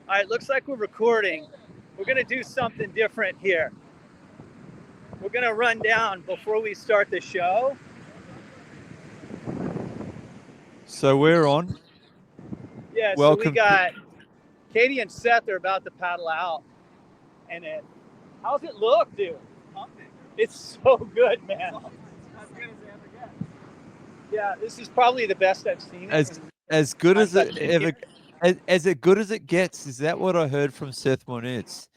All right, looks like we're recording. We're going to do something different here. We're going to run down before we start the show. So we're on. Yeah, so we Welcome. got Katie and Seth are about to paddle out. And how's it look, dude? It's so good, man. Yeah, this is probably the best I've seen it. As good as I've it been ever, here. as good as it gets. Is that what I heard from Seth Monitz?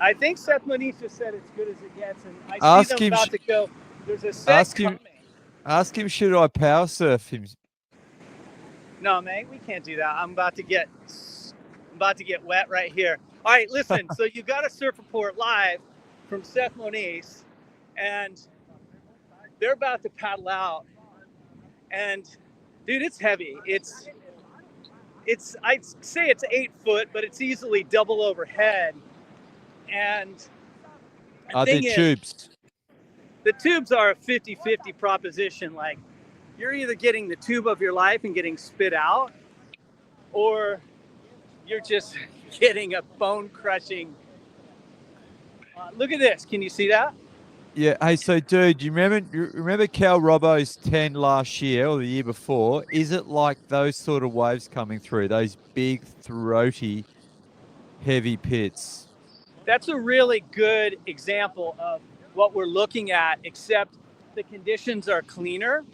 I think Seth Moniz just said it's good as it gets, and I see Ask them him. about to go. There's a set Ask him. coming. Ask him. Should I power surf him? No, man, we can't do that. I'm about to get wet right here. All right, listen. So you got a surf report live from Seth Moniz, and they're about to paddle out. And dude, it's heavy. It's I'd say it's 8 foot, but it's easily double overhead. And the Are there thing is, tubes? the tubes are a 50-50 proposition. Like, you're either getting the tube of your life and getting spit out, or you're just getting a bone crushing. Look at this. Can you see that? Yeah. Hey, so dude, you remember Cal Robbo's 10 last year or the year before? Is it like those sort of waves coming through? Those big, throaty, heavy pits? That's a really good example of what we're looking at, except the conditions are cleaner.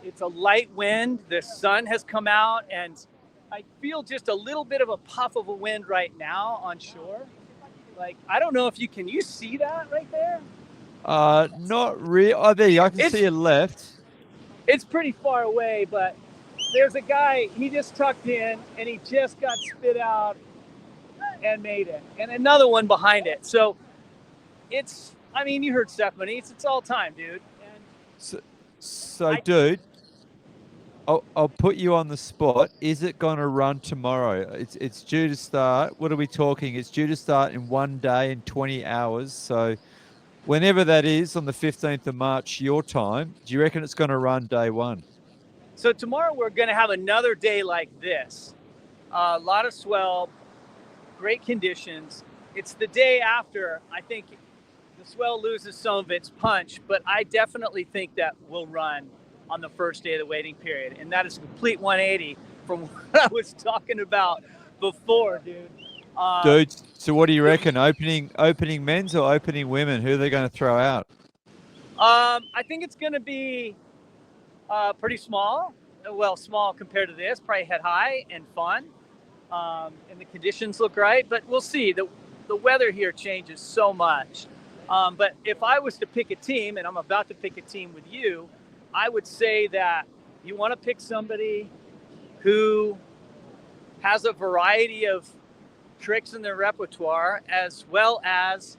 It's a light wind. The sun has come out, and I feel just a little bit of a puff of a wind right now on shore. Like, I don't know if can you see that right there? Not really. Oh, there you go. I can see it left. It's pretty far away, but there's a guy, he just tucked in and he just got spit out and made it. And another one behind it. So I mean, you heard Stephanie, it's all time, dude. And Dude, I'll put you on the spot. Is it going to run tomorrow? It's due to start. What are we talking? It's due to start in 1 day and 20 hours. So whenever that is on the 15th of March, your time, do you reckon it's going to run day one? So tomorrow we're going to have another day like this. A lot of swell, great conditions. It's the day after. I think the swell loses some of its punch, but I definitely think that we'll run on the first day of the waiting period. And that is a complete 180 from what I was talking about before, dude. Dude, so what do you reckon? Opening men's or opening women? Who are they going to throw out? I think it's going to be pretty small. Well, small compared to this, probably head high and fun. And the conditions look right, but we'll see. The weather here changes so much. But if I was to pick a team, and I'm about to pick a team with you, I would say that you want to pick somebody who has a variety of tricks in their repertoire, as well as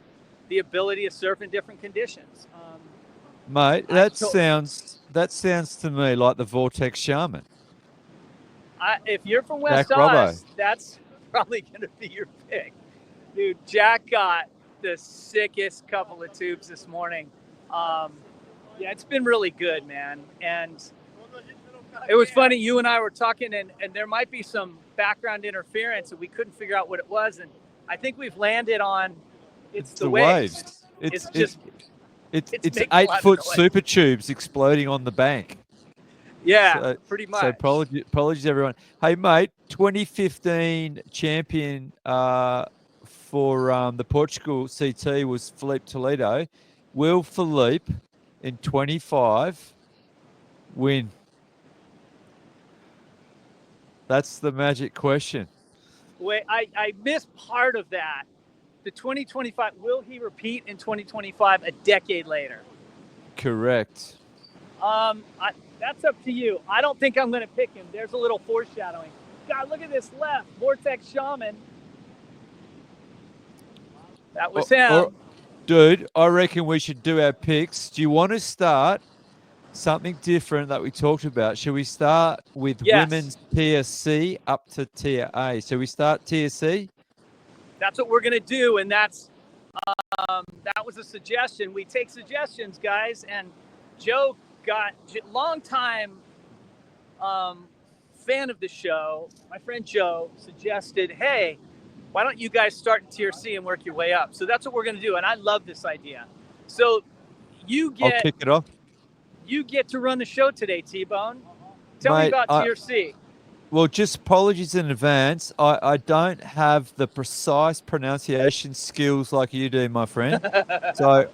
the ability to surf in different conditions. Mate, that sounds to me like the Vortex Shaman. If you're from West Jack Oz, Robbo. that's probably going to be your pick. Dude, Jack got the sickest couple of tubes this morning. Yeah, it's been really good, man. And it was funny, you and I were talking, and there might be some background interference, and we couldn't figure out what it was. And I think we've landed on it's the waves. It's 8-foot Supertubos exploding on the bank. Yeah, pretty much. So apologies, everyone. Hey, mate, 2015 champion for the Portugal CT was Filipe Toledo. Will Filipe in 25 win? That's the magic question. Wait, I missed part of that. The 2025, will he repeat in 2025 a decade later? Correct. That's up to you. I don't think I'm going to pick him. There's a little foreshadowing. God, look at this left. Vortex Shaman. That was him. Dude, I reckon we should do our picks. Do you want to start something different that we talked about? Should we start with women's tier C up to tier A? So we start tier C? That's what we're going to do, and that was a suggestion. We take suggestions, guys, and Joe got long-time fan of the show. My friend Joe suggested, hey, why don't you guys start in Tier C and work your way up? So that's what we're going to do, and I love this idea. So I'll kick it off. You get to run the show today, T-Bone. Tell me Mate, about Tier C. Well, just apologies in advance. I don't have the precise pronunciation skills like you do, my friend. So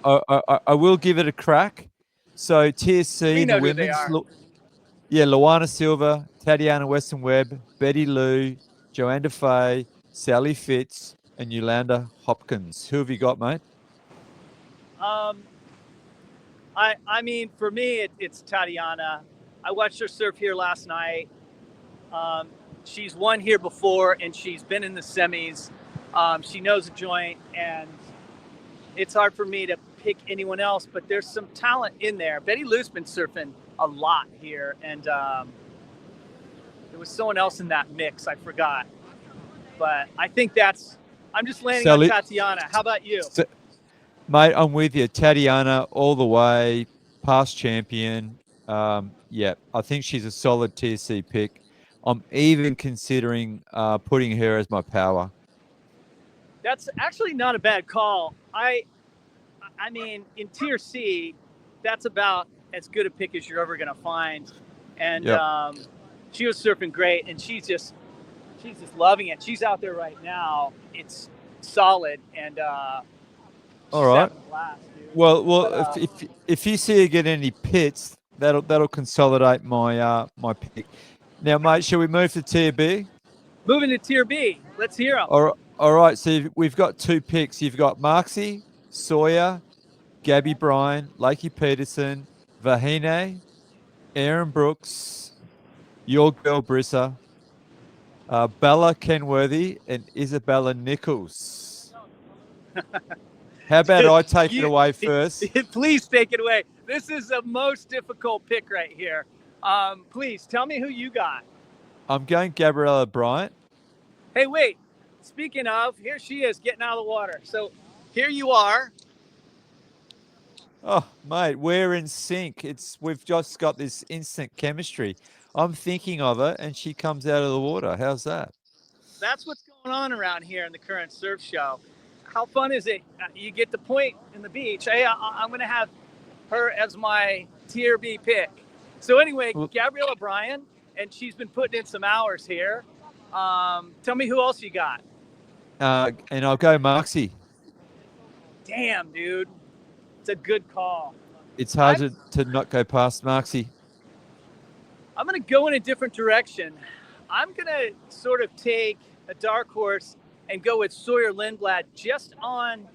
I will give it a crack. So Tier C, We know the who they women's, are. Luana Silva, Tatiana Weston Webb, Betty Lou, Joanna Fay, Sally Fitz, and Yolanda Hopkins. Who have you got, mate? I mean, for me, it's Tatiana. I watched her surf here last night. She's won here before, and she's been in the semis. She knows the joint, and it's hard for me to pick anyone else, but there's some talent in there. Betty Lou's been surfing a lot here, and there was someone else in that mix. I forgot. But I think I'm just landing on Tatiana. How about you? Mate, I'm with you. Tatiana all the way, past champion. Yeah, I think she's a solid Tier C pick. I'm even considering putting her as my power. That's actually not a bad call. I mean, in Tier C, that's about as good a pick as you're ever going to find. And she was surfing great, and she's just loving it. She's out there right now. It's solid, and all right. Blast, dude. Well, if you see her get any pits, that'll consolidate my my pick. Now, mate, shall we move to Tier B? Moving to Tier B. Let's hear them. All right. So we've got 2 picks. You've got Marxie, Sawyer, Gabby Bryan, Lakey Peterson, Vahine, Aaron Brooks, your girl Brissa, Bella Kenworthy, and Isabella Nichols. How about I take it away first? Please take it away. This is the most difficult pick right here. Please tell me who you got. I'm going Gabriella Bryant. Hey, wait. Speaking of, here she is getting out of the water. So here you are. Oh, mate, we're in sync. We've just got this instant chemistry. I'm thinking of her, and she comes out of the water. How's that? That's what's going on around here in the current surf show. How fun is it? You get the point in the beach. Hey, I'm going to have her as my Tier B pick. So anyway, Gabriella Bryan, and she's been putting in some hours here. Tell me who else you got. And I'll go Marxie. Damn, dude. It's a good call. It's hard to not go past Marxie. I'm going to go in a different direction. I'm going to sort of take a dark horse and go with Sawyer Lindblad just on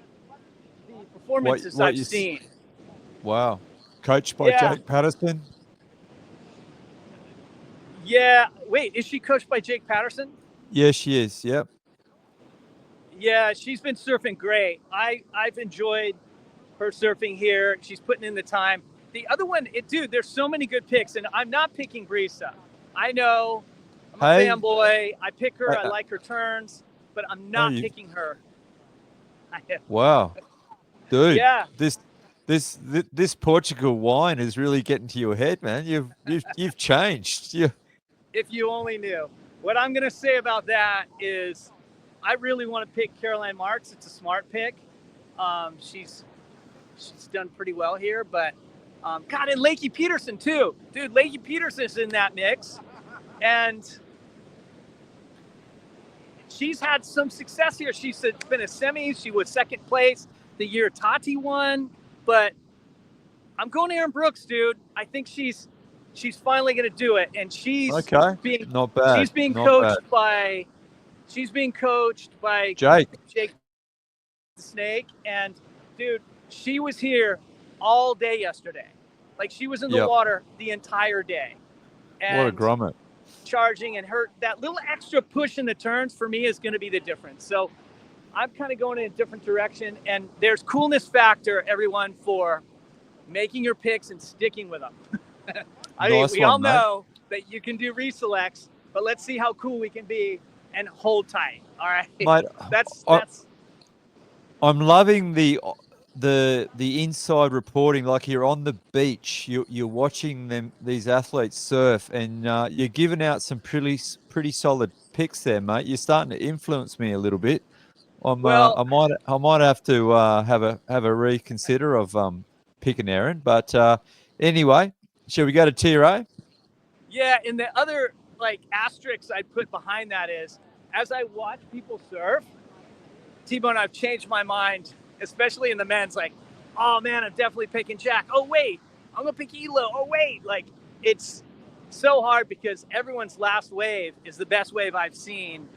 the performances I've seen. Wow. Coached by Jake Patterson? Yeah. Wait, is she coached by Jake Patterson? Yeah, she is. Yep. Yeah, she's been surfing great. I've enjoyed her surfing here. She's putting in the time. The other one, dude, there's so many good picks, and I'm not picking Brisa. I know. I'm a fanboy. I pick her. I like her turns, but I'm not picking her. Wow. Dude. Yeah. This Portugal wine is really getting to your head, man. You've changed. If you only knew. What I'm going to say about that is I really want to pick Caroline Marks. It's a smart pick. She's done pretty well here, but God, and Lakey Peterson too. Dude, Lakey Peterson's in that mix. And she's had some success here. She's been a semis. She was second place the year Tati won. But I'm going Aaron Brooks, dude. I think she's finally going to do it, and she's not bad. She's being coached by Jake the Snake, and dude, she was here all day yesterday. Like she was in the water the entire day. And what a grommet. Charging, and that little extra push in the turns for me is going to be the difference. So I'm kind of going in a different direction, and there's coolness factor, everyone, for making your picks and sticking with them. We all know that you can do reselects, but let's see how cool we can be and hold tight. All right, mate, that's. I'm loving the inside reporting. Like you're on the beach, you're watching these athletes surf, and you're giving out some pretty solid picks there, mate. You're starting to influence me a little bit. Well, I might have to have a reconsider of picking Aaron. But anyway, shall we go to tier A? yeah, and the other like asterisks I'd put behind that is as I watch people surf, T-Bone, I've changed my mind, especially in the men's. Like, oh man, I'm definitely picking Jack. Oh wait, I'm gonna pick Elo. Oh wait, like it's so hard because everyone's last wave is the best wave I've seen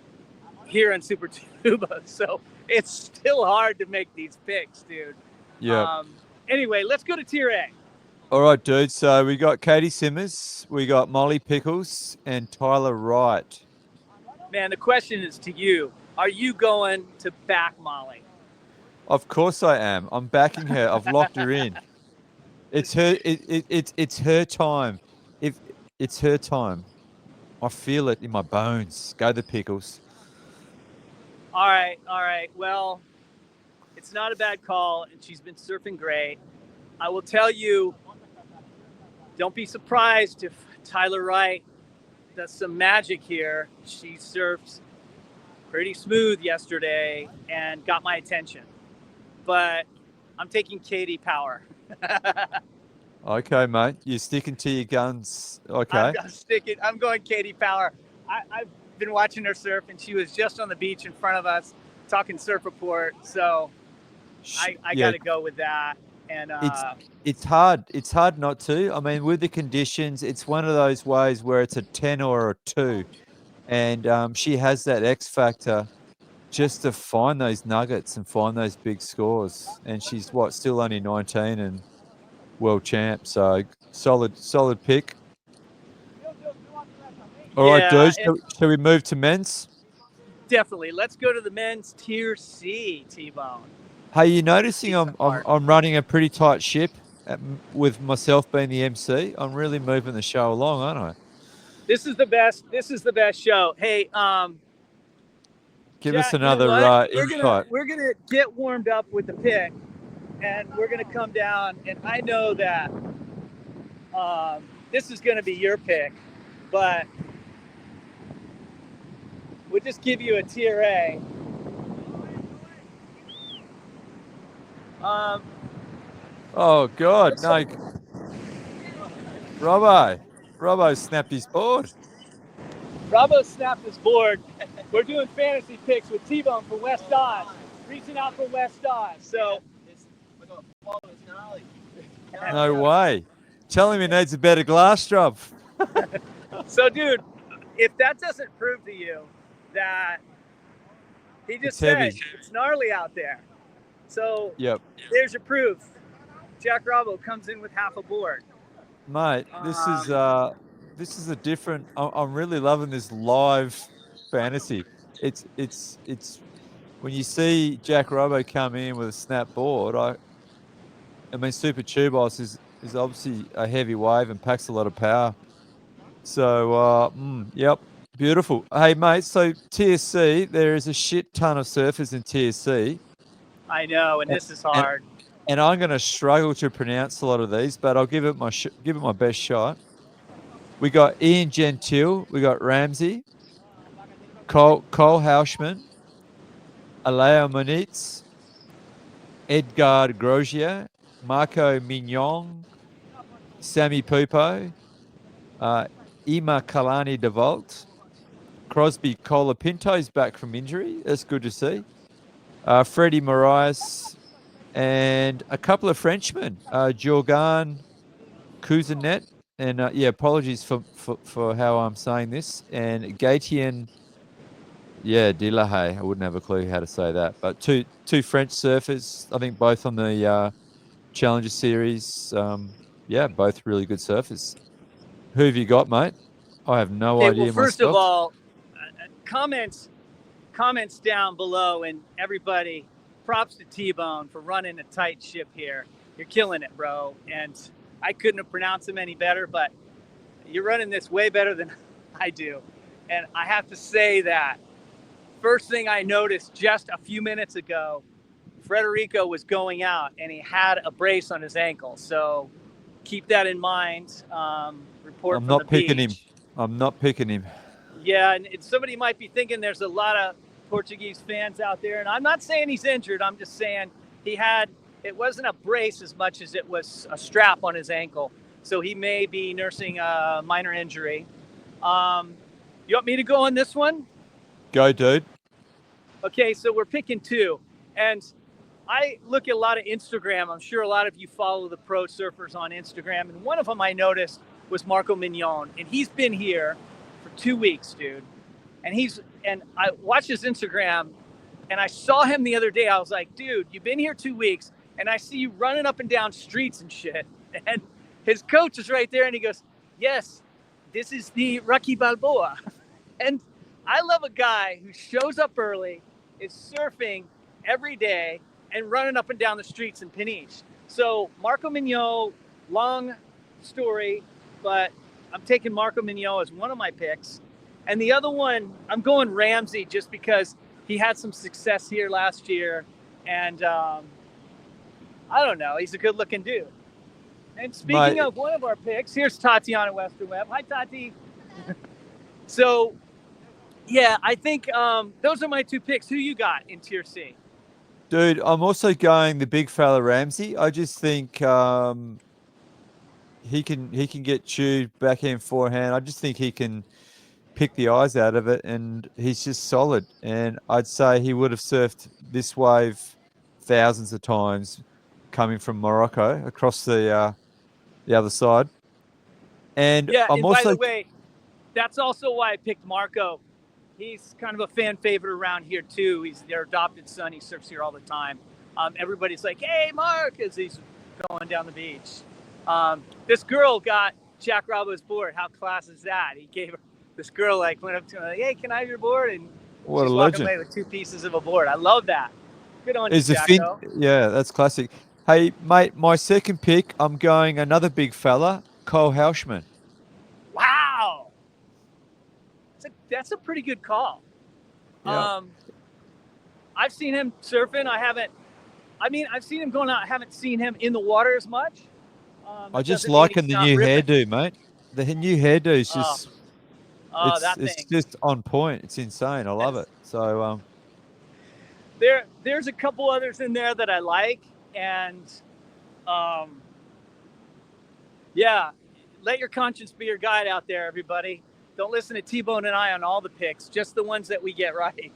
here in Supertubos. So it's still hard to make these picks, dude. Yeah. Anyway, let's go to tier A. All right, dude. So we got Katie Simmers, we got Molly Pickles, and Tyler Wright. Man, the question is to you. Are you going to back Molly? Of course I am. I'm backing her. I've locked her in. It's her. It's her time. If it's her time, I feel it in my bones. Go the Pickles. All right, all right. Well, it's not a bad call, and she's been surfing great. I will tell you, don't be surprised if Tyler Wright does some magic here. She surfed pretty smooth yesterday and got my attention. But I'm taking Katie Power. Okay, mate. You're sticking to your guns. Okay. I'm going Katie Power. I've been watching her surf, and she was just on the beach in front of us talking surf report. So I Yeah. got to go with that. And It's hard. It's hard not to. I mean, with the conditions, it's one of those ways where it's a 10 or a 2, and she has that X factor just to find those nuggets and find those big scores. And she's still only 19 and world champ. So solid pick. All right, yeah, dude. Shall we move to men's? definitely. Let's go to the men's tier C, T-Bone. Hey, you noticing I'm running a pretty tight ship with myself being the MC? I'm really moving the show along, aren't I? This is the best. This is the best show. Hey, Give Jack, us you know another what? insight. We're gonna get warmed up with the pick, and we're gonna come down. And I know that this is gonna be your pick, but we'll just give you a tier A. Oh God, no! Robbo snapped his board. Bravo snapped his board. We're doing fantasy picks with T-Bone from West Dodge, reaching out from West Dodge. So, No way. Tell him he needs a better glass drop. so dude, if that doesn't prove to you that he just It's said heavy. it's gnarly out there, so Yep. there's your proof. Jack Bravo comes in with half a board. Mate, this is a different. I'm really loving this live fantasy. It's when you see Jack Robbo come in with a snap board. I mean, Supertubos is obviously a heavy wave and packs a lot of power. So, yep, beautiful. Hey, mate. So TSC, there is a shit ton of surfers in TSC. I know, and this is hard. And I'm going to struggle to pronounce a lot of these, but I'll give it my best shot. We got Ian Gentile, we got Ramsey, Cole Hauschman, Aleo Monitz, Edgar Grozier, Marco Mignon, Sammy Pupo, Ima Kalani DeVault, Crosby Colapinto's back from injury. That's good to see. Freddie Moraes, and a couple of Frenchmen, Jorgan Cousinet, and apologies for how I'm saying this, and Gatien, Delahaye. I wouldn't have a clue how to say that, but two French surfers, I think both on the Challenger Series. Both really good surfers. Who have you got, mate? I have no idea Well, first myself. of all, comments down below, and everybody, props to T-Bone for running a tight ship here. You're killing it, bro. And I couldn't have pronounced them any better, but you're running this way better than I do. And I have to say that first thing I noticed just a few minutes ago, Federico was going out and he had a brace on his ankle. So keep that in mind. Report I'm not picking him. Yeah, and somebody might be thinking there's a lot of Portuguese fans out there. And I'm not saying he's injured. I'm just saying it wasn't a brace as much as it was a strap on his ankle. So he may be nursing a minor injury. You want me to go on this one? Go, dude. Okay, so we're picking two. And I look at a lot of Instagram. I'm sure a lot of you follow the pro surfers on Instagram. And one of them I noticed was Marco Mignon. And he's been here for 2 weeks, dude. And I watched his Instagram, and I saw him the other day. I was like, dude, you've been here 2 weeks, and I see you running up and down streets and shit. And his coach is right there, and he goes, yes, this is the Rocky Balboa. And I love a guy who shows up early, is surfing every day, and running up and down the streets in Peniche. So Marco Mignon, long story, but I'm taking Marco Mignon as one of my picks. And the other one, I'm going Ramsey just because he had some success here last year. And I don't know, he's a good-looking dude. And speaking of one of our picks, here's Tatiana Westerweb. Hi, Tati. So, yeah, I think those are my two picks. Who you got in Tier C? Dude, I'm also going the big fella Ramsey. I just think he can get chewed backhand, forehand. I just think he can pick the eyes out of it, and he's just solid. And I'd say he would have surfed this wave thousands of times coming from Morocco across the other side. And yeah, I'm and also, by the way, that's also why I picked Marco. He's kind of a fan favorite around here too. He's their adopted son. He surfs here all the time. Everybody's like, "Hey, Mark," as he's going down the beach. This girl got Jack Rabo's board. How class is that? He gave her this girl went up to him like, "Hey, can I have your board?" And what she's a walking legend. away with 2 pieces of a board. I love that. Good on you, Is a Jacko. Yeah, that's classic. Hey, mate, my second pick, I'm going another big fella, Cole Hauschman. Wow, that's a pretty good call. Yeah. I've seen him surfing. I've seen him going out. I haven't seen him in the water as much. I just liking the new hairdo, mate. The new hairdo is just it's just on point. It's insane. I love it. So there's a couple others in there that I like, and yeah, let your conscience be your guide out there, everybody. Don't listen to T-Bone and I on all the picks, just the ones that we get right.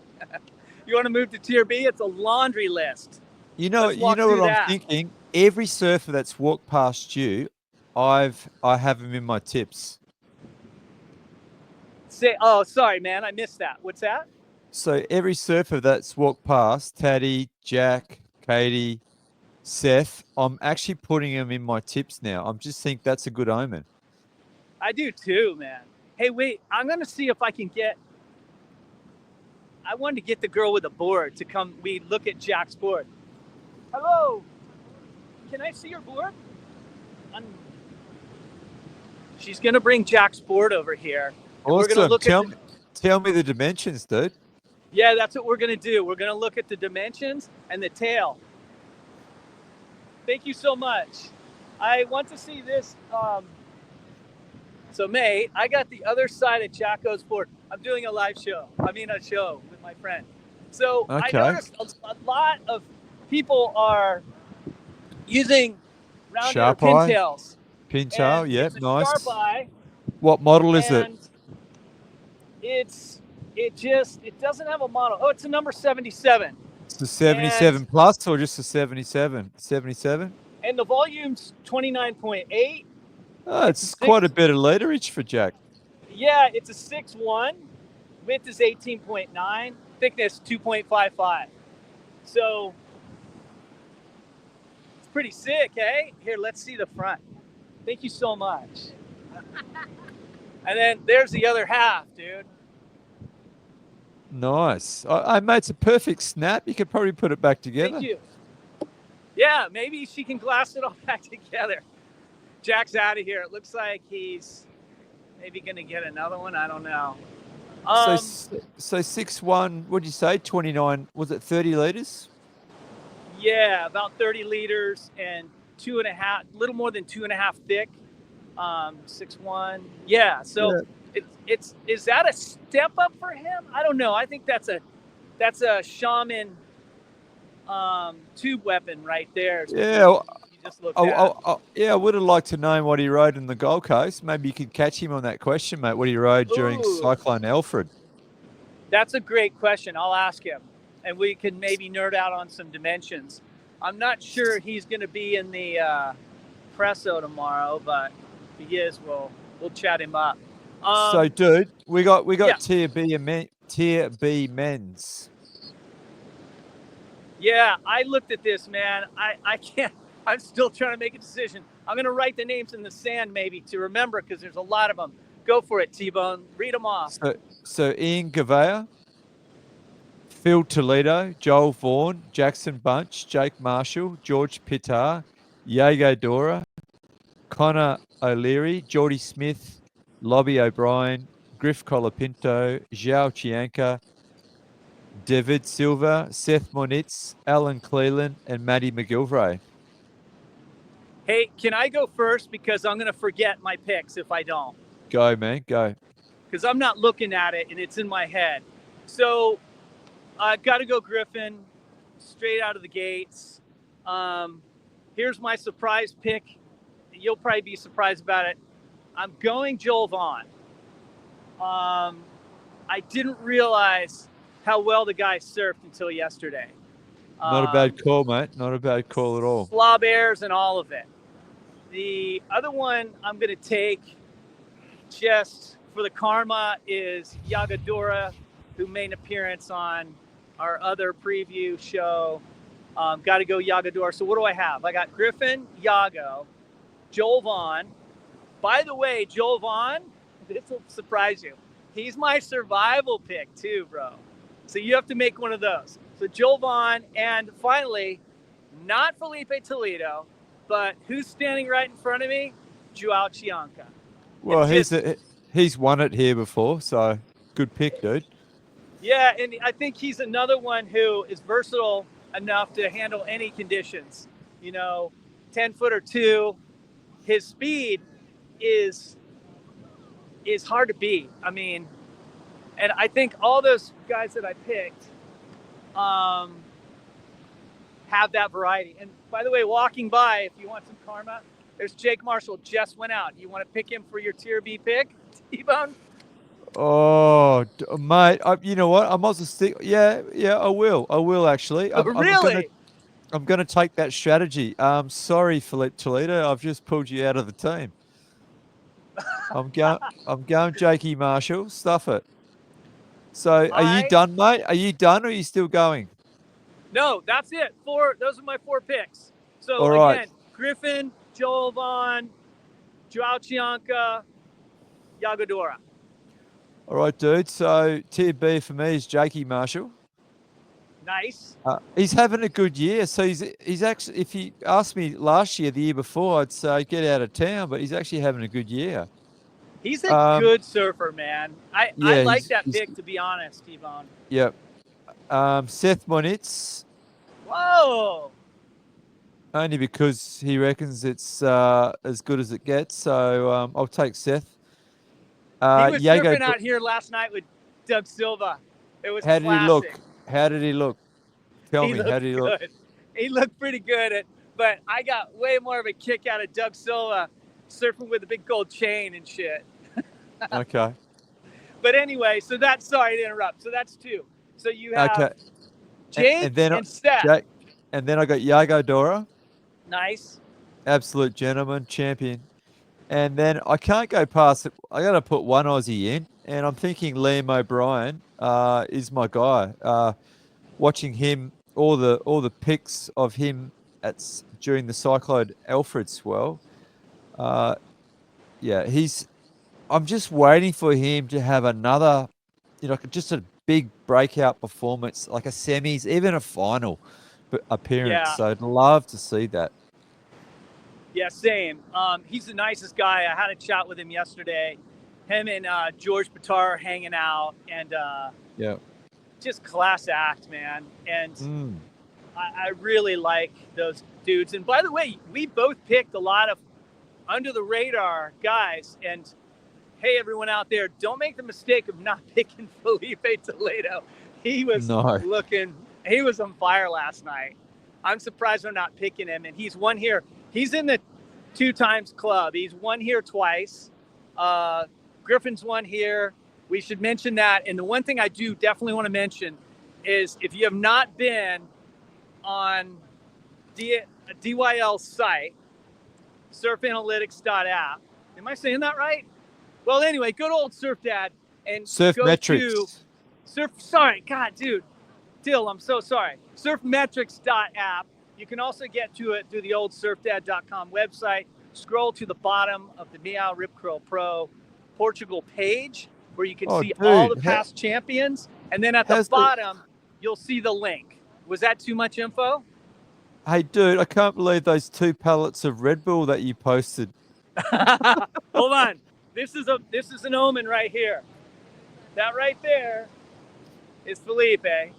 You want to move to Tier B? It's a laundry list. you know what I'm thinking? Every surfer that's walked past you, I have him in my tips. Oh, sorry, man, I missed that. What's that? So every surfer that's walked past, Taddy, Jack, Katie, Seth, I'm actually putting them in my tips now. I just think that's a good omen. I do too, man. Hey, wait, I'm going to see if I can I wanted to get the girl with the board to come. We look at Jack's board. Hello. Can I see your board? She's going to bring Jack's board over here. Awesome. We're going to tell me the dimensions, dude. Yeah, that's what we're going to do. We're going to look at the dimensions and the tail. Thank you so much. I want to see this. So, May, I got the other side of Jacko's board. I'm doing a live show. A show with my friend. So okay. I noticed a lot of people are using rounded pintails. Pintail, yeah, nice. Sharp eye. What model is it? It doesn't have a model. Oh, it's a number 77. It's the 77 plus or just the 77? 77? And the volume's 29.8. Oh, it's quite a bit of literage for Jack. Yeah, it's a 6'1". Width is 18.9. Thickness 2.55. So it's pretty sick, eh? Here, let's see the front. Thank you so much. And then there's the other half, dude. Nice. Mate, it's a perfect snap. You could probably put it back together. Thank you. Yeah, maybe she can glass it all back together. Jack's out of here. It looks like he's maybe going to get another one. I don't know. So 6'1", what'd you say? 29, was it 30 liters? Yeah, about 30 liters and 2.5, little more than 2.5 thick. 6'1". Yeah, so is that a step up for him? I don't know. I think that's That's a shaman tube weapon right there. Is what Yeah, you just looked at. yeah, I would have liked to know what he rode in the Gold Coast. Maybe you could catch him on that question, mate. What he rode during Ooh, Cyclone Alfred. that's a great question. I'll ask him, and we can maybe nerd out on some dimensions. I'm not sure he's going to be in the Presso tomorrow, but if he is, we'll chat him up. So, dude, we got Yeah, tier B men's. yeah. I looked at this, man. I can't. I'm still trying to make a decision. I'm going to write the names in the sand maybe to remember because there's a lot of them. Go for it, T-Bone. Read them off. So Ian Gavea, Phil Toledo, Joel Vaughan, Jackson Bunch, Jake Marshall, George Pittar, Yago Dora, Connor O'Leary, Geordie Smith, Lobby O'Brien, Griff Colapinto, Zhao Chianca, David Silva, Seth Monitz, Alan Cleland, and Matty McGilvray. Hey, can I go first because I'm going to forget my picks if I don't? Go, man, go. Because I'm not looking at it and it's in my head. So I got to go Griffin straight out of the gates. Here's my surprise pick. You'll probably be surprised about it. I'm going Joel Vaughn. I didn't realize how well the guy surfed until yesterday. Not a bad call, mate. Not a bad call at all. Slob airs and all of it. The other one I'm going to take just for the karma is Yagadora, who made an appearance on our other preview show. Got to go Yagadora. So what do I have? I got Griffin, Yago, Joel Vaughn. By the way, Joel Vaughn, this will surprise you. He's my survival pick too, bro. So you have to make one of those. So Joel Vaughn, and finally, not Filipe Toledo, but who's standing right in front of me? Joao Chianca. Well, he's won it here before, so good pick, dude. Yeah, and I think he's another one who is versatile enough to handle any conditions. 10 foot or two. His speed is hard to beat. I mean, and I think all those guys that I picked have that variety. And by the way, walking by, if you want some karma, there's Jake Marshall just went out. You want to pick him for your tier B pick, T-Bone? Oh, mate, you know what? I might as well stick. Yeah, I will actually. Really? I'm gonna take that strategy. Sorry, Filipe Toledo. I've just pulled you out of the team. I'm going Jakey Marshall. Stuff it. So, are you done, mate? Are you done, or are you still going? No, that's it. Those are my 4 picks. So All right. again, Griffin, Joel Vaughn, Joao Chianca, Yagodora. All right, dude. So tier B for me is Jakey Marshall. Nice. He's having a good year. So he's actually, if you asked me last year, the year before, I'd say get out of town, but he's actually having a good year. He's a good surfer, man. I like that pick, to be honest, T-Bone. Yep. Seth Monitz. Whoa. Only because he reckons it's as good as it gets. So I'll take Seth. He was surfing out here last night with Doug Silva. It was How classic. did he look? How did he look? Tell me, how did he look? He looked pretty good, but I got way more of a kick out of Doug Silva surfing with a big gold chain and shit. Okay. But anyway, so that's, sorry to interrupt. So that's 2. So you have Jake and Seth. And then I got Yago Dora. Nice. Absolute gentleman, champion. And then I can't go past it. I got to put one Aussie in, and I'm thinking Liam O'Brien is my guy. Watching him, all the pics of him during the Cyclone Alfred swell. I'm just waiting for him to have another, just a big breakout performance, like a semis, even a final appearance. Yeah. So I'd love to see that. Yeah, same. He's the nicest guy. I had a chat with him yesterday. Him and George Pittar are hanging out, and just class act, man. And I really like those dudes. And by the way, we both picked a lot of under the radar guys. And hey, everyone out there, don't make the mistake of not picking Filipe Toledo. he was No. he was on fire last night. I'm surprised we're not picking him. And he's won here. He's in the 2 times club. He's won here twice. Griffin's won here. We should mention that. And the one thing I do definitely want to mention is if you have not been on DYL's site, surfanalytics.app. Am I saying that right? Well, anyway, good old Surf Dad and Surf go metrics. to Surf. Sorry, God, dude, Dill, I'm so sorry. Surfmetrics.app. You can also get to it through the old surfdad.com website. Scroll to the bottom of the MEO Rip Curl Pro Portugal page where you can see all the past champions, and then at the bottom you'll see the link. Was that too much info? Hey, dude, I can't believe those 2 pallets of Red Bull that you posted. Hold on. This is an omen right here. That right there is Filipe,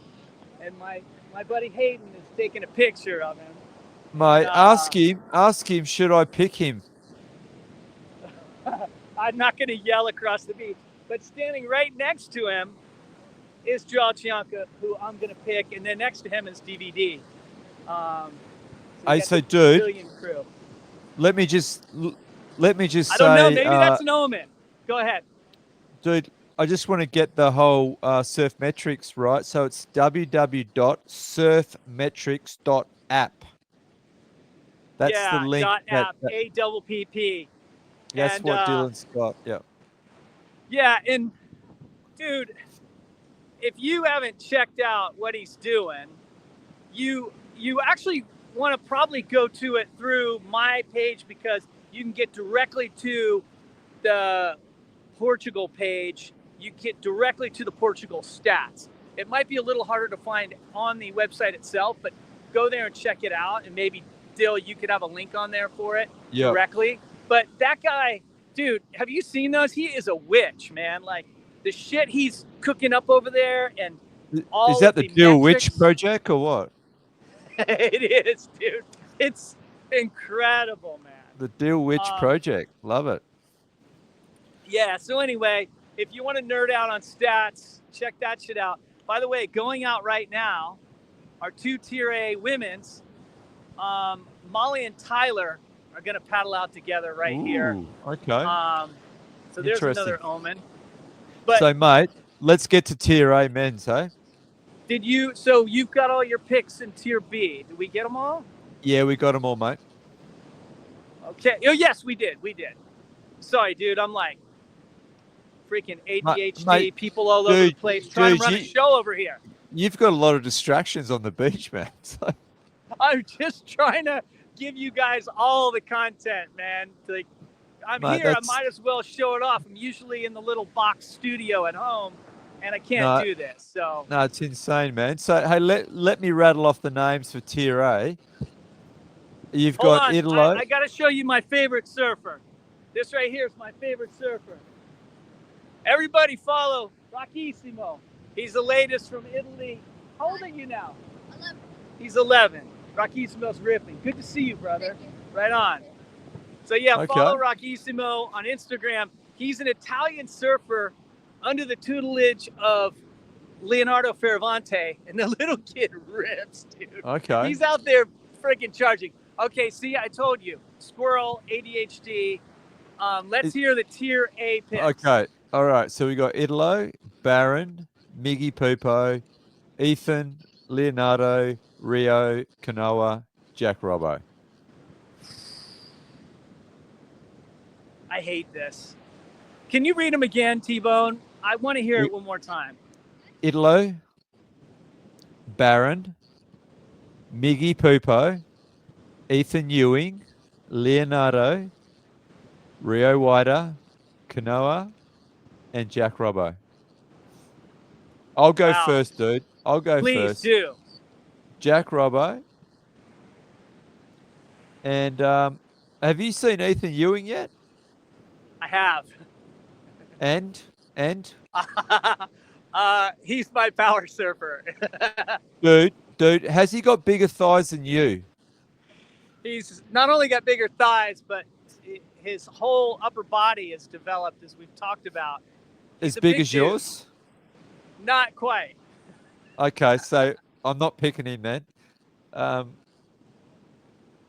and my buddy Hayden is taking a picture of him. Mate, ask him, should I pick him? I'm not going to yell across the beach, but standing right next to him is Jalchianka, who I'm going to pick, and then next to him is DVD. So dude, crew. let me just say. I don't know. Maybe that's an omen. Go ahead, dude. I just want to get the whole surf metrics right. So it's www.surfmetrics.app. That's the link. .app, APP. That's what Dylan's got. Yeah. Yeah, and dude, if you haven't checked out what he's doing, you actually want to probably go to it through my page because you can get directly to the Portugal page. You get directly to the Portugal stats. It might be a little harder to find on the website itself, but go there and check it out. And maybe, Dill, you could have a link on there for it directly. But that guy, dude, have you seen those? He is a witch, man. Like the shit he's cooking up over there and all is that the Dill metrics. Witch project or what? It is, dude. It's incredible, man. The Dill Witch project. Love it. Yeah, so anyway, if you want to nerd out on stats, check that shit out. By the way, going out right now are 2 Tier A women's. Molly and Tyler are going to paddle out together here. Okay. So there's another omen. But so, mate, let's get to Tier A men's, hey? So you've got all your picks in Tier B. Did we get them all? Yeah, we got them all, mate. Okay. Oh, yes, we did. Sorry, dude. I'm like freaking ADHD, mate, people all over the place trying to run a show over here. You've got a lot of distractions on the beach, man. So. I'm just trying to give you guys all the content, man. Like, I'm here. I might as well show it off. I'm usually in the little box studio at home, and I can't do this. So no, it's insane, man. So hey, let me rattle off the names for Tier A. You've got Italo. I got to show you my favorite surfer. This right here is my favorite surfer. Everybody follow Rockismo. He's the latest from Italy. How old are you now? 11. He's 11. Rockismo's ripping. Good to see you, brother. Right on. So yeah, follow Rockismo on Instagram. He's an Italian surfer under the tutelage of Leonardo Ferravante, and the little kid rips, dude. Okay. He's out there freaking charging. Okay, see, I told you. Squirrel, ADHD. Let's hear the Tier A picks. Okay. All right. So we got Italo, Baron, Miggy Pupo, Ethan, Leonardo, Rio, Kanoa, Jack Robbo. I hate this. Can you read them again, T-Bone? I want to hear it one more time. Italo, Baron, Miggy Pupo, Ethan Ewing, Leonardo, Rio Wider, Kanoa, and Jack Robbo. I'll go first, dude. I'll go first. Please do. Jack Robbo. And have you seen Ethan Ewing yet? I have. And? He's my power surfer. Dude, has he got bigger thighs than you? He's not only got bigger thighs, but his whole upper body is developed, as we've talked about. As big as yours? Not quite. Okay, so I'm not picking him then.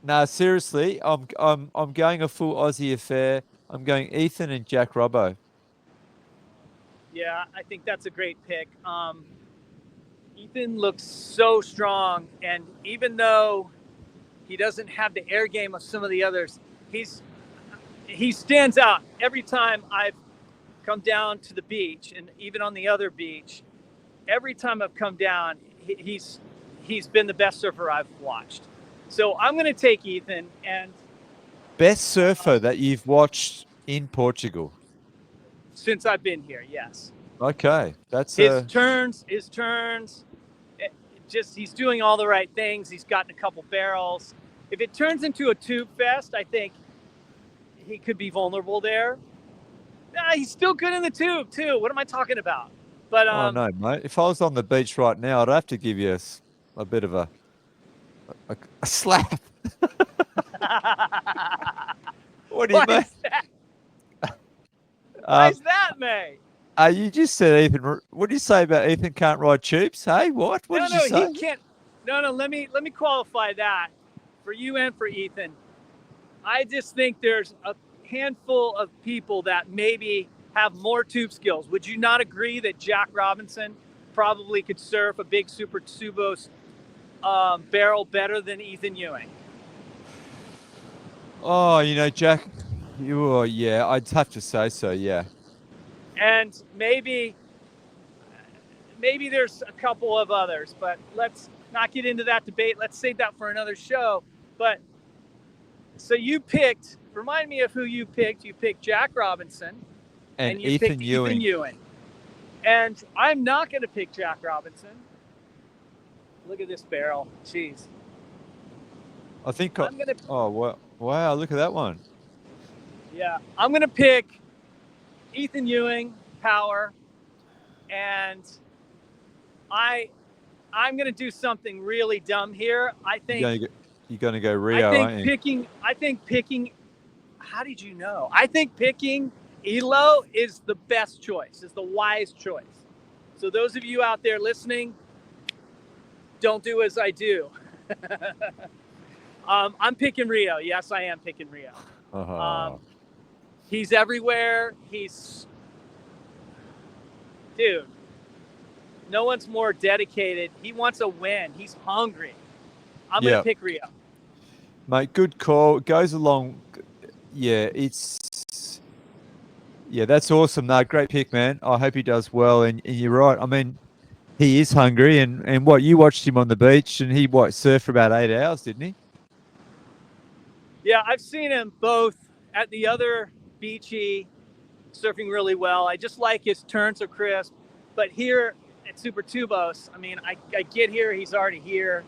No, seriously, I'm going a full Aussie affair. I'm going Ethan and Jack Robbo. Yeah, I think that's a great pick. Ethan looks so strong, and even though he doesn't have the air game of some of the others, he stands out every time I've come down to the beach, and even on the other beach. Every time I've come down, he's been the best surfer I've watched. So I'm going to take Ethan, and Best surfer that you've watched in Portugal. since I've been here, yes. Okay, that's His a turns, just he's doing all the right things. He's gotten a couple barrels. If it turns into a tube fest, I think he could be vulnerable there. He's still good in the tube too. What am I talking about? But oh no, mate. If I was on the beach right now, I'd have to give you a bit of a slap. What do you why mean? is that? Why is that, May? You just said Ethan. What do you say about Ethan can't ride tubes? Hey, what? What did you He say? can't. No, let me qualify that for you and for Ethan. I just think there's a handful of people that maybe have more tube skills. Would you not agree that Jack Robinson probably could surf a big Supertubos barrel better than Ethan Ewing? Oh, Jack. Yeah, I'd have to say so. Yeah. And maybe there's a couple of others, but let's not get into that debate. Let's save that for another show. But so you picked, remind me of who you picked. You picked Jack Robinson And you Ethan picked Ewing. Ethan Ewing. And I'm not going to pick Jack Robinson. Look at this barrel. Jeez. I think. I'm gonna. Oh wow! Look at that one. Yeah, I'm going to pick Ethan Ewing, power, and I'm going to do something really dumb here. I think You're going to go Rio, aren't you? I think picking. How did you know? I think picking Elo is the best choice. Is the wise choice. So those of you out there listening, don't do as I do. I'm picking Rio. Yes, I am picking Rio. He's everywhere. Dude, no one's more dedicated. He wants a win. He's hungry. I'm going to pick Rio. Mate, good call. It goes along. Yeah, that's awesome. No, great pick, man. I hope he does well. And you're right. I mean, he is hungry. And what, you watched him on the beach and he surfed for about 8 hours, didn't he? Yeah, I've seen him both at the other beachy, surfing really well. I just like his turns are crisp. But here at Supertubos, I mean, I get here, he's already here.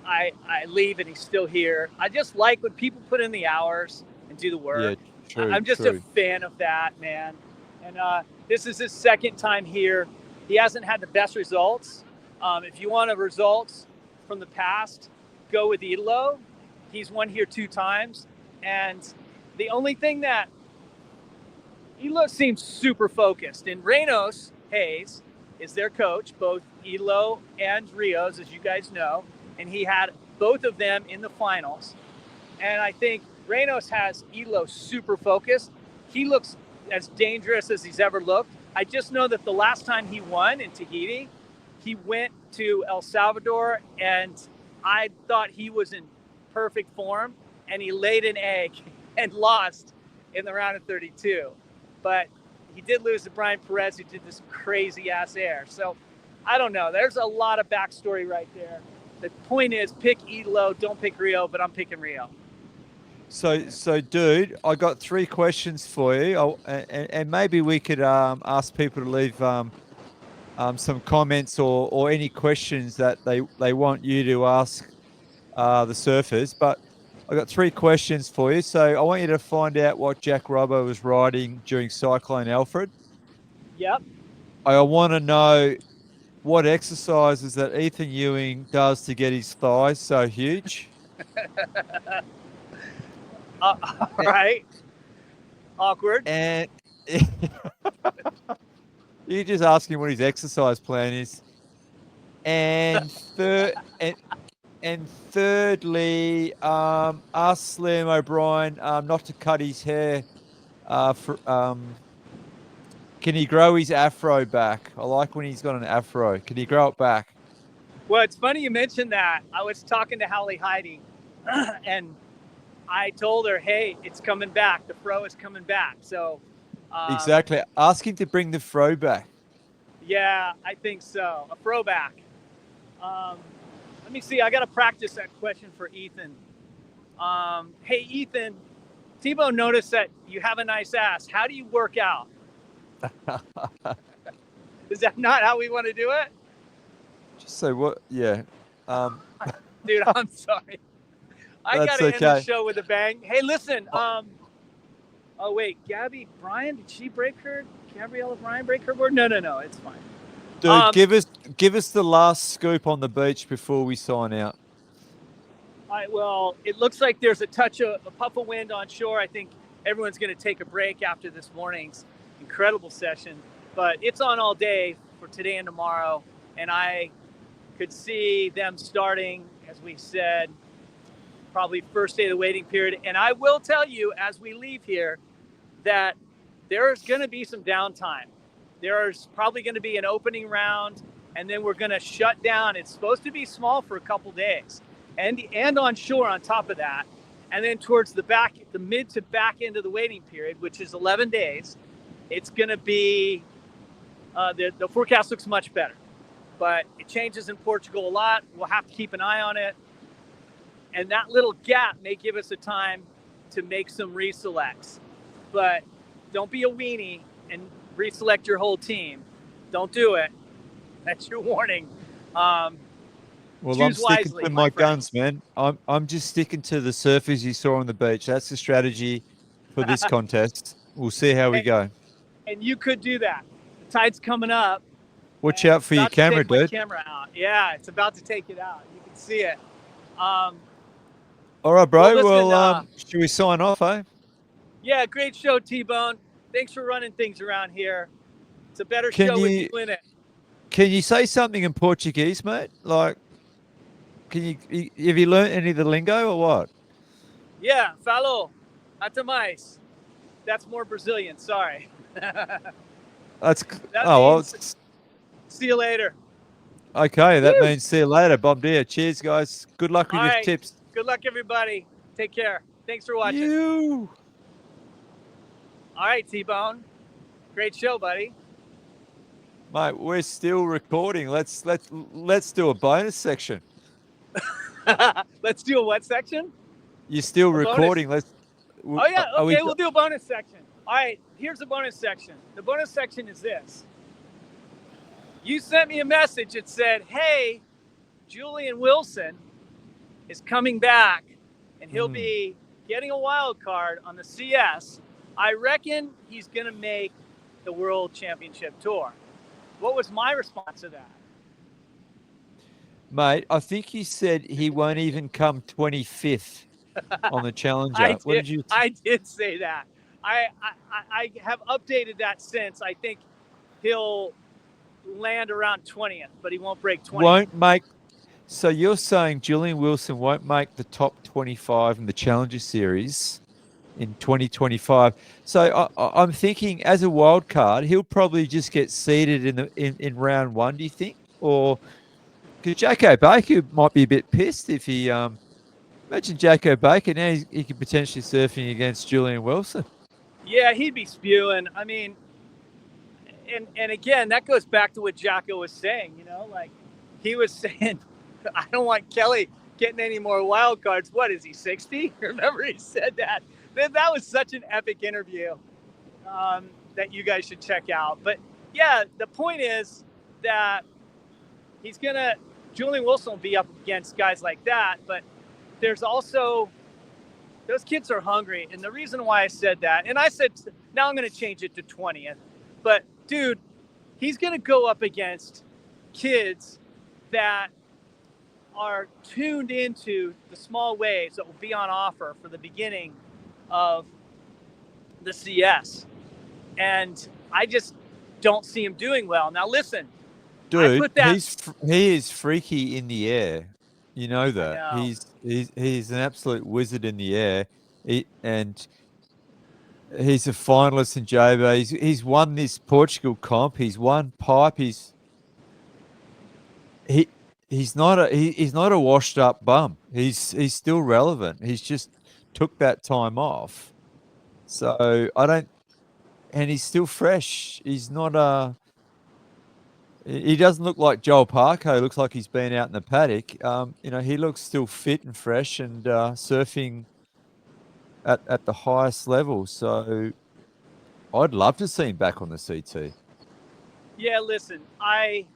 I leave and he's still here. I just like when people put in the hours and do the work. Yeah, true. I'm just a fan of that, man. And this is his second time here. He hasn't had the best results. If you want results from the past, go with Elo. He's won here 2 times. And the only thing that Elo seems super focused. And Reynos Hayes is their coach, both Elo and Rios, as you guys know. And he had both of them in the finals. And I think Reynos has Elo super focused. He looks as dangerous as he's ever looked. I just know that the last time he won in Tahiti, he went to El Salvador, and I thought he was in perfect form, and he laid an egg and lost in the round of 32. But he did lose to Brian Perez, who did this crazy-ass air. So I don't know. There's a lot of backstory right there. The point is, pick Elo, don't pick Rio, but I'm picking Rio. So, dude, I got 3 questions for you, and maybe we could ask people to leave some comments or any questions that they want you to ask the surfers. But I got 3 questions for you. So I want you to find out what Jack Robbo was riding during Cyclone Alfred. Yep. I want to know what exercises that Ethan Ewing does to get his thighs so huge. All right. Awkward. And you just ask him what his exercise plan is. And thirdly, ask Liam O'Brien not to cut his hair. Can he grow his afro back? I like when he's got an afro. Can he grow it back? Well, it's funny you mentioned that. I was talking to Hallie Heidi, and I told her, "Hey, it's coming back. The fro is coming back." So, Exactly. Ask him to bring the fro back. yeah, I think so. A fro back. Let me see. I got to practice that question for Ethan. Hey, Ethan, Tebow noticed that you have a nice ass. How do you work out? Is that not how we want to do it? Just say what? Yeah. Dude, I'm sorry. I got That's to end the okay. show with a bang. Hey, listen. Oh, wait. Gabby Bryan, did she break her? Gabriella Bryan break her board? No. It's fine. Dude, give us the last scoop on the beach before we sign out. All right, well, it looks like there's a puff of wind on shore. I think everyone's going to take a break after this morning's incredible session, but it's on all day for today and tomorrow. And I could see them starting, as we said, probably first day of the waiting period. And I will tell you, as we leave here, that there's going to be some downtime. There's probably going to be an opening round, and then we're going to shut down. It's supposed to be small for a couple days, and on shore on top of that. And then towards the mid to back end of the waiting period, which is 11 days, it's going to be, the forecast looks much better. But it changes in Portugal a lot. We'll have to keep an eye on it. And that little gap may give us a time to make some reselects. But don't be a weenie and reselect your whole team. Don't do it. That's your warning. Well, I'm sticking wisely, to my my friends. guns, man. I'm just sticking to the surfers you saw on the beach. That's the strategy for this contest. We'll see how we go. And you could do that. The tide's coming up. Watch out for your camera, take my dude. camera out. Yeah, it's about to take it out. You can see it. All right, bro. Well, listen, should we sign off, eh? Yeah, great show, T-Bone. Thanks for running things around here. It's a better Can show with you you in it. can you say something in Portuguese, mate? Like, have you learned any of the lingo or what? Yeah, falo. Até mais. That's more Brazilian. Sorry. That's That well, means see you later. okay. That Woo! means see you later, Bob dear. Cheers, guys. Good luck with All your right. tips. Good luck, everybody. Take care. Thanks for watching. You. All right, T-Bone. Great show, buddy. Mate, we're still recording. Let's do a bonus section. Let's do a what section? You're still recording. Bonus. Oh, yeah. Are we? Okay, we'll do a bonus section. All right, here's the bonus section. The bonus section is this. You sent me a message that said, hey, Julian Wilson is coming back, and he'll be getting a wild card on the CS. I reckon he's going to make the World Championship Tour. What was my response to that? Mate, I think he said he won't even come 25th on the Challenger. What did you? I did say that. I have updated that since. I think he'll land around 20th, but he won't break 20th. Won't make. So you're saying Julian Wilson won't make the top 25 in the Challenger Series in 2025? So I'm thinking, as a wild card, he'll probably just get seeded in round one. Do you think, or because JACKO Baker might be a bit pissed if he imagine JACKO Baker now he could potentially surfing against Julian Wilson. Yeah, he'd be spewing. I mean, and again, that goes back to what JACKO was saying. You know, like he was saying, I don't want Kelly getting any more wild cards. What is he, 60? Remember he said that. That was such an epic interview that you guys should check out. But yeah, the point is that Julian Wilson will be up against guys like that. But there's also, those kids are hungry. And the reason why I said that, and I said, now I'm going to change it to 20th. But dude, he's going to go up against kids that are tuned into the small waves that will be on offer for the beginning of the CS. And I just don't see him doing well. Now, listen, Dude, put that. he is freaky in the air. You know I that. know. He's an absolute wizard in the air. And he's a finalist in JB. He's won this Portugal comp. He's won pipe. He he's not a washed up bum. He's still relevant. He's just took that time off. So I don't, and he's still fresh. He's not a. He doesn't look like Joel Parker. He looks like he's been out in the paddock. He looks still fit and fresh and surfing at the highest level. So I'd love to see him back on the CT. Yeah, listen, I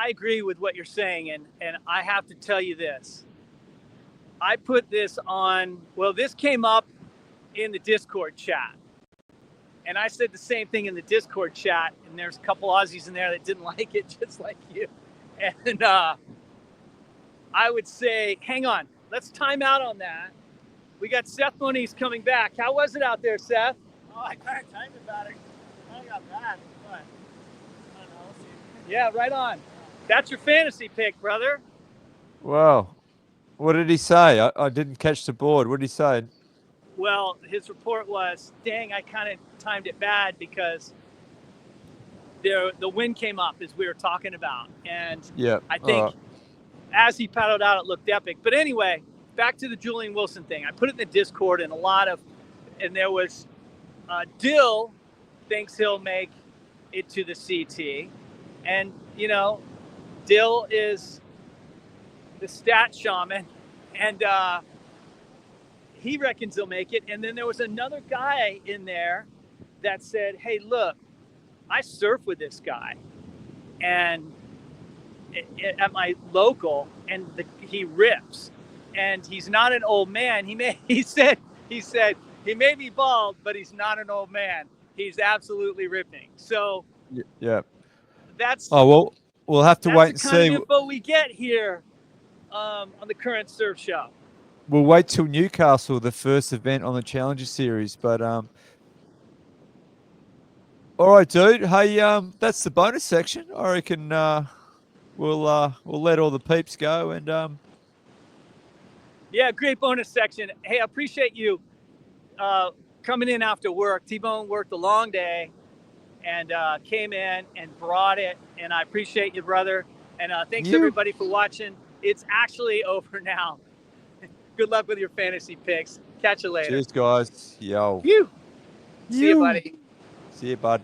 agree with what you're saying, and I have to tell you this. I put this on. Well, this came up in the Discord chat. And I said the same thing in the Discord chat, and there's a couple Aussies in there that didn't like it, just like you. And I would say, hang on, let's time out on that. We got Seth Moniz coming back. How was it out there, Seth? Oh, I kind of timed it bad. I kind of got bad, but I don't know. We'll see. Yeah, right on. That's your fantasy pick, brother. Wow. What did he say? I didn't catch the board. What did he say? Well, his report was, dang, I kind of timed it bad because the wind came up as we were talking about. And Yeah. I think as he paddled out, it looked epic. But anyway, back to the Julian Wilson thing. I put it in the Discord, and there was Dill thinks he'll make it to the CT. And, Dill is the stat shaman, and he reckons he'll make it. And then there was another guy in there that said, hey, look, I surf with this guy and at my local, and he rips, and he's not an old man. He said he may be bald, but he's not an old man. He's absolutely ripping. So yeah, that's we'll have to wait and see. That's the kind of info we get here on the current surf show. We'll wait till Newcastle, the first event on the Challenger Series. But all right, dude. Hey, that's the bonus section. I reckon we'll let all the peeps go and Yeah, great bonus section. Hey, I appreciate you coming in after work. T-Bone worked a long day and came in and brought it, and I appreciate you, brother. And thanks everybody for watching. It's actually over now. Good luck with your fantasy picks. Catch you later. Cheers, guys. Yo. See you, buddy. See you, bud.